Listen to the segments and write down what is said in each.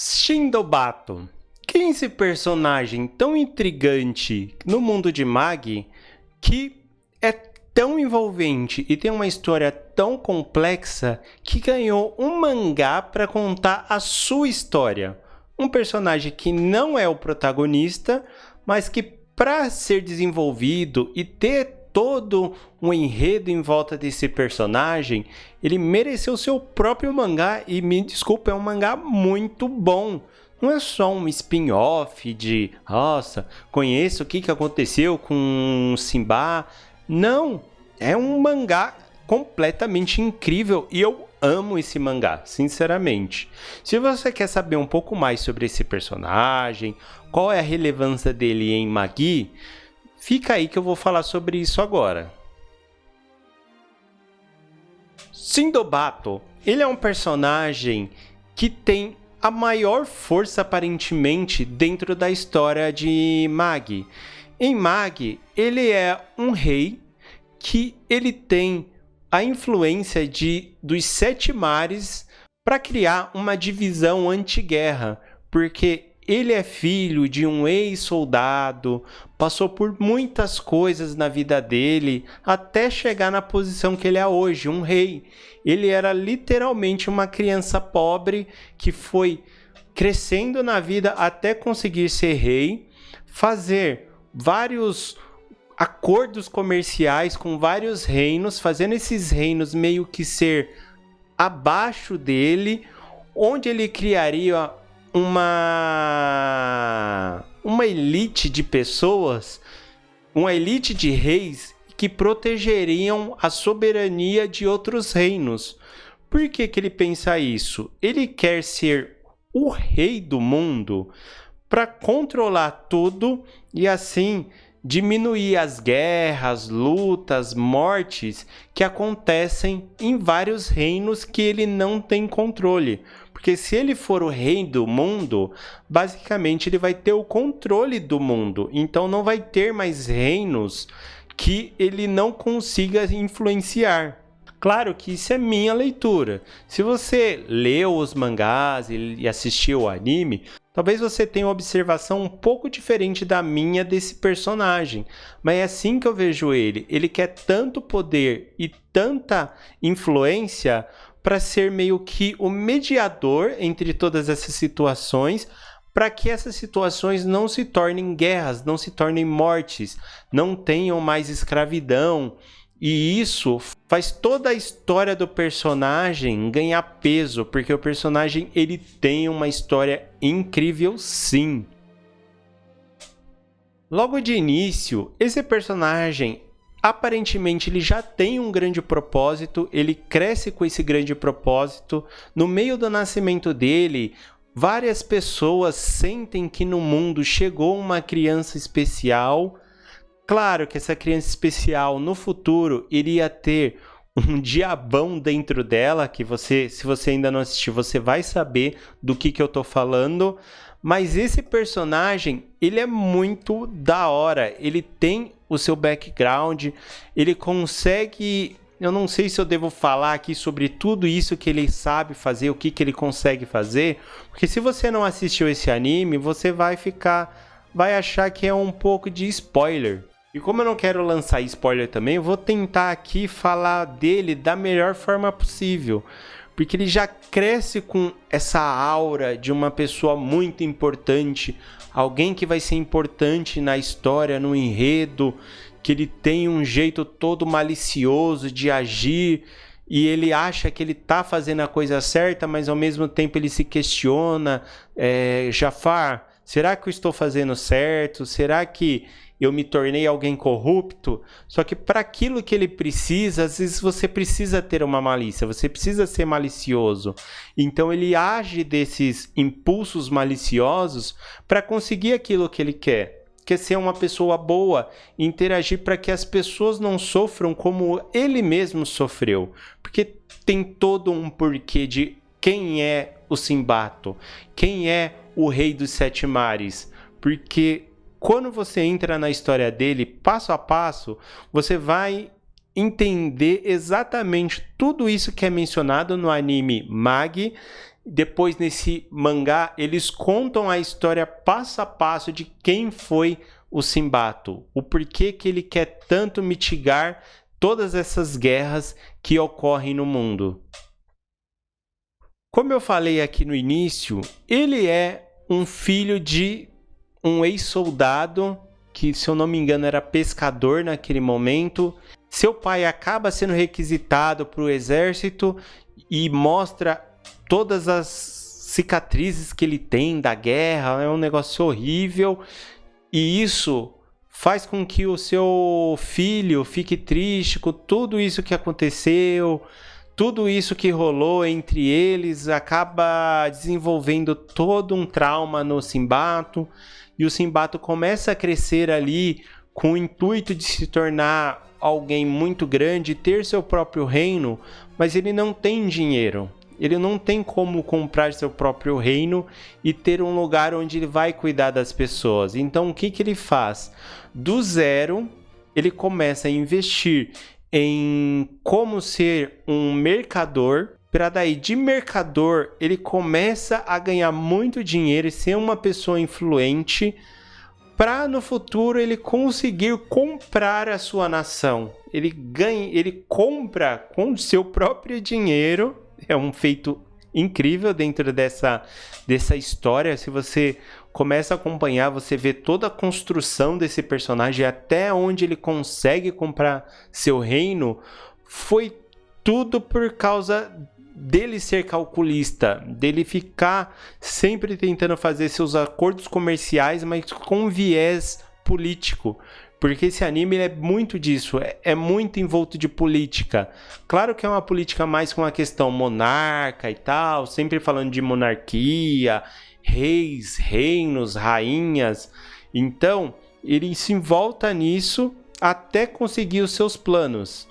Shindobato. Quem é esse personagem tão intrigante no mundo de Mag que é tão envolvente e tem uma história tão complexa que ganhou um mangá para contar a sua história? Um personagem que não é o protagonista, mas que para ser desenvolvido e ter todo um enredo em volta desse personagem, ele mereceu seu próprio mangá e, me desculpa, é um mangá muito bom. Não é só um spin-off de, nossa, conheço o que aconteceu com Simba. Não, é um mangá completamente incrível e eu amo esse mangá, sinceramente. Se você quer saber um pouco mais sobre esse personagem, qual é a relevância dele em Magi, fica aí que eu vou falar sobre isso agora. Shindobato, ele é um personagem que tem a maior força aparentemente dentro da história de Mag. Em Mag, ele é um rei que ele tem a influência dos Sete Mares para criar uma divisão anti-guerra, porque ele é filho de um ex-soldado, passou por muitas coisas na vida dele, até chegar na posição que ele é hoje, um rei. Ele era literalmente uma criança pobre que foi crescendo na vida até conseguir ser rei, fazer vários acordos comerciais com vários reinos, fazendo esses reinos meio que ser abaixo dele, onde ele criaria uma elite de pessoas, uma elite de reis que protegeriam a soberania de outros reinos. Por que ele pensa isso? Ele quer ser o rei do mundo para controlar tudo e assim diminuir as guerras, lutas, mortes que acontecem em vários reinos que ele não tem controle. Porque se ele for o rei do mundo, basicamente ele vai ter o controle do mundo. Então não vai ter mais reinos que ele não consiga influenciar. Claro que isso é minha leitura. Se você leu os mangás e assistiu o anime, talvez você tenha uma observação um pouco diferente da minha desse personagem. Mas é assim que eu vejo ele. Ele quer tanto poder e tanta influência para ser meio que o mediador entre todas essas situações, para que essas situações não se tornem guerras, não se tornem mortes, não tenham mais escravidão. E isso faz toda a história do personagem ganhar peso, porque o personagem ele tem uma história incrível, sim. Logo de início, esse personagem aparentemente ele já tem um grande propósito, ele cresce com esse grande propósito. No meio do nascimento dele, várias pessoas sentem que no mundo chegou uma criança especial. Claro que essa criança especial no futuro iria ter um diabão dentro dela, que se você ainda não assistiu, você vai saber do que eu tô falando. Mas esse personagem, ele é muito da hora, ele tem o seu background, ele consegue... Eu não sei se eu devo falar aqui sobre tudo isso que ele sabe fazer, o que ele consegue fazer, porque se você não assistiu esse anime, você vai achar que é um pouco de spoiler. E como eu não quero lançar spoiler também, eu vou tentar aqui falar dele da melhor forma possível. Porque ele já cresce com essa aura de uma pessoa muito importante, alguém que vai ser importante na história, no enredo, que ele tem um jeito todo malicioso de agir e ele acha que ele tá fazendo a coisa certa, mas ao mesmo tempo ele se questiona, Jafar, será que eu estou fazendo certo? Será que eu me tornei alguém corrupto? Só que para aquilo que ele precisa, às vezes você precisa ter uma malícia, você precisa ser malicioso. Então ele age desses impulsos maliciosos para conseguir aquilo que ele quer ser uma pessoa boa, interagir para que as pessoas não sofram como ele mesmo sofreu. Porque tem todo um porquê de quem é o Shindobato, quem é o rei dos Sete Mares. Porque quando você entra na história dele, passo a passo, você vai entender exatamente tudo isso que é mencionado no anime Mag Depois, nesse mangá, eles contam a história passo a passo de quem foi o Sinbato, o porquê que ele quer tanto mitigar todas essas guerras que ocorrem no mundo. Como eu falei aqui no início, ele é um filho de um ex-soldado que, se eu não me engano, era pescador naquele momento. Seu pai acaba sendo requisitado para o exército e mostra todas as cicatrizes que ele tem da guerra. É um negócio horrível. E isso faz com que o seu filho fique triste com tudo isso que aconteceu, tudo isso que rolou entre eles, acaba desenvolvendo todo um trauma no Sinbato, e o Sinbato começa a crescer ali com o intuito de se tornar alguém muito grande, ter seu próprio reino, mas ele não tem dinheiro. Ele não tem como comprar seu próprio reino e ter um lugar onde ele vai cuidar das pessoas. Então, o que ele faz? Do zero, ele começa a investir em como ser um mercador. Para daí, de mercador, ele começa a ganhar muito dinheiro e ser uma pessoa influente, para no futuro ele conseguir comprar a sua nação. Ele compra com seu próprio dinheiro. É um feito incrível dentro dessa história. Se você começa a acompanhar, você vê toda a construção desse personagem, até onde ele consegue comprar seu reino. Foi tudo por causa dele ser calculista, dele ficar sempre tentando fazer seus acordos comerciais, mas com viés político. Porque esse anime é muito disso, é muito envolto de política. Claro que é uma política mais com a questão monarca e tal, sempre falando de monarquia, reis, reinos, rainhas. Então, ele se envolta nisso até conseguir os seus planos.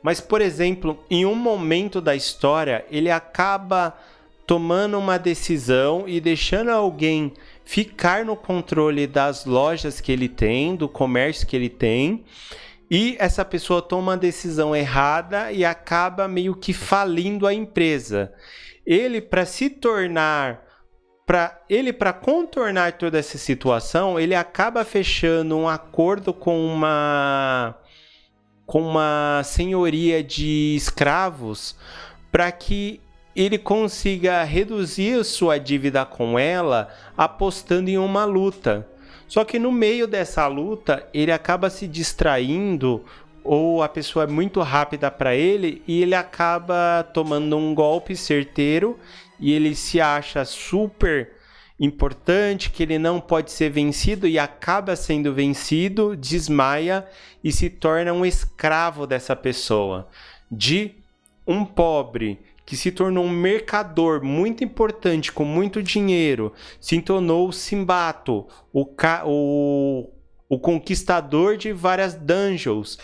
Mas, por exemplo, em um momento da história, ele acaba tomando uma decisão e deixando alguém ficar no controle das lojas que ele tem, do comércio que ele tem, e essa pessoa toma uma decisão errada e acaba meio que falindo a empresa. Ele, para contornar toda essa situação, ele acaba fechando um acordo com uma senhoria de escravos para que ele consiga reduzir sua dívida com ela apostando em uma luta. Só que no meio dessa luta, ele acaba se distraindo, ou a pessoa é muito rápida para ele, e ele acaba tomando um golpe certeiro, e ele se acha super importante, que ele não pode ser vencido, e acaba sendo vencido, desmaia e se torna um escravo dessa pessoa. De um pobre que se tornou um mercador muito importante, com muito dinheiro, se tornou o Sinbato, o conquistador de várias dungeons,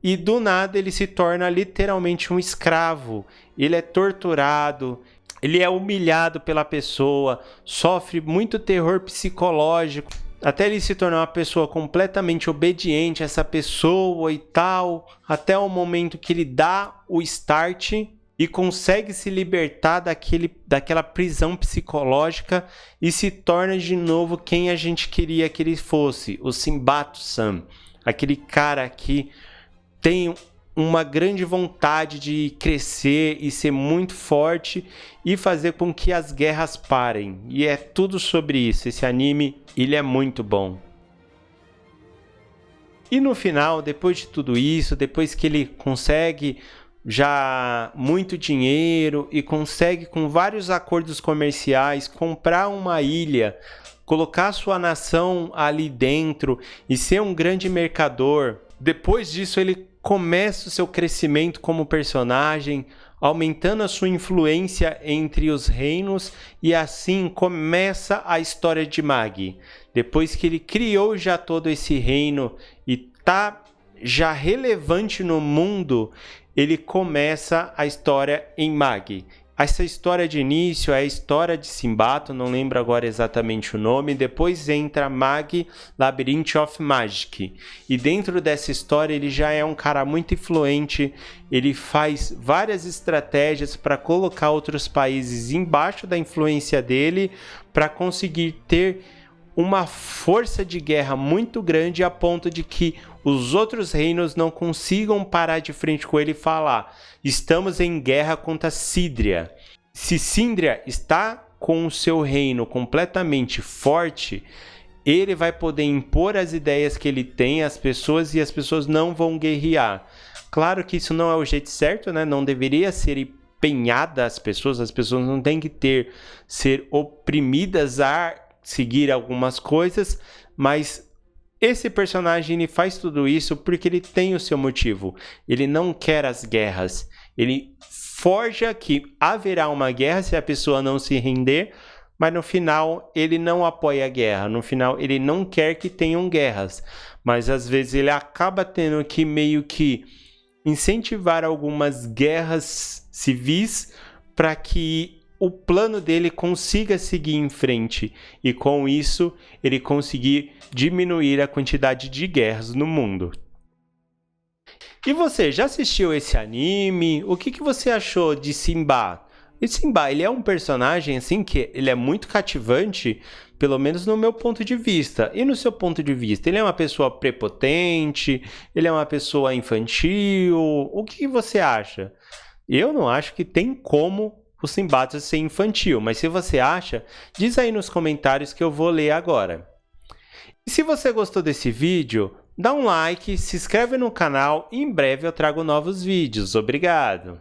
e do nada ele se torna literalmente um escravo. Ele é torturado, ele é humilhado pela pessoa, sofre muito terror psicológico, até ele se tornar uma pessoa completamente obediente a essa pessoa e tal, até o momento que ele dá o start e consegue se libertar daquela prisão psicológica e se torna de novo quem a gente queria que ele fosse, o Sinbato-san, aquele cara que tem uma grande vontade de crescer e ser muito forte e fazer com que as guerras parem. E é tudo sobre isso. Esse anime, ele é muito bom. E no final, depois de tudo isso, depois que ele consegue já muito dinheiro e consegue, com vários acordos comerciais, comprar uma ilha, colocar sua nação ali dentro e ser um grande mercador. Depois disso, ele começa o seu crescimento como personagem, aumentando a sua influência entre os reinos, e assim começa a história de Magi. Depois que ele criou já todo esse reino e tá já relevante no mundo, ele começa a história em Magi. Essa história de início é a história de Simbato, não lembro agora exatamente o nome. Depois entra Mag Labyrinth of Magic. E dentro dessa história ele já é um cara muito influente. Ele faz várias estratégias para colocar outros países embaixo da influência dele, para conseguir ter uma força de guerra muito grande a ponto de que os outros reinos não consigam parar de frente com ele e falar: estamos em guerra contra Sídria. Se Síndria está com o seu reino completamente forte, ele vai poder impor as ideias que ele tem às pessoas e as pessoas não vão guerrear. Claro que isso não é o jeito certo, né? Não deveria ser empenhada as pessoas não têm que ser oprimidas a seguir algumas coisas, mas esse personagem ele faz tudo isso porque ele tem o seu motivo. Ele não quer as guerras. Ele forja que haverá uma guerra se a pessoa não se render, mas no final ele não apoia a guerra. No final ele não quer que tenham guerras, mas às vezes ele acaba tendo que meio que incentivar algumas guerras civis para que o plano dele consiga seguir em frente e com isso ele conseguir diminuir a quantidade de guerras no mundo. E você, já assistiu esse anime? O que você achou de Simba? E Simba, ele é um personagem assim que ele é muito cativante, pelo menos no meu ponto de vista. E no seu ponto de vista, ele é uma pessoa prepotente? Ele é uma pessoa infantil? O que você acha? Eu não acho que tem como o Simba ser infantil, mas se você acha, diz aí nos comentários que eu vou ler agora. E se você gostou desse vídeo, dá um like, se inscreve no canal e em breve eu trago novos vídeos. Obrigado!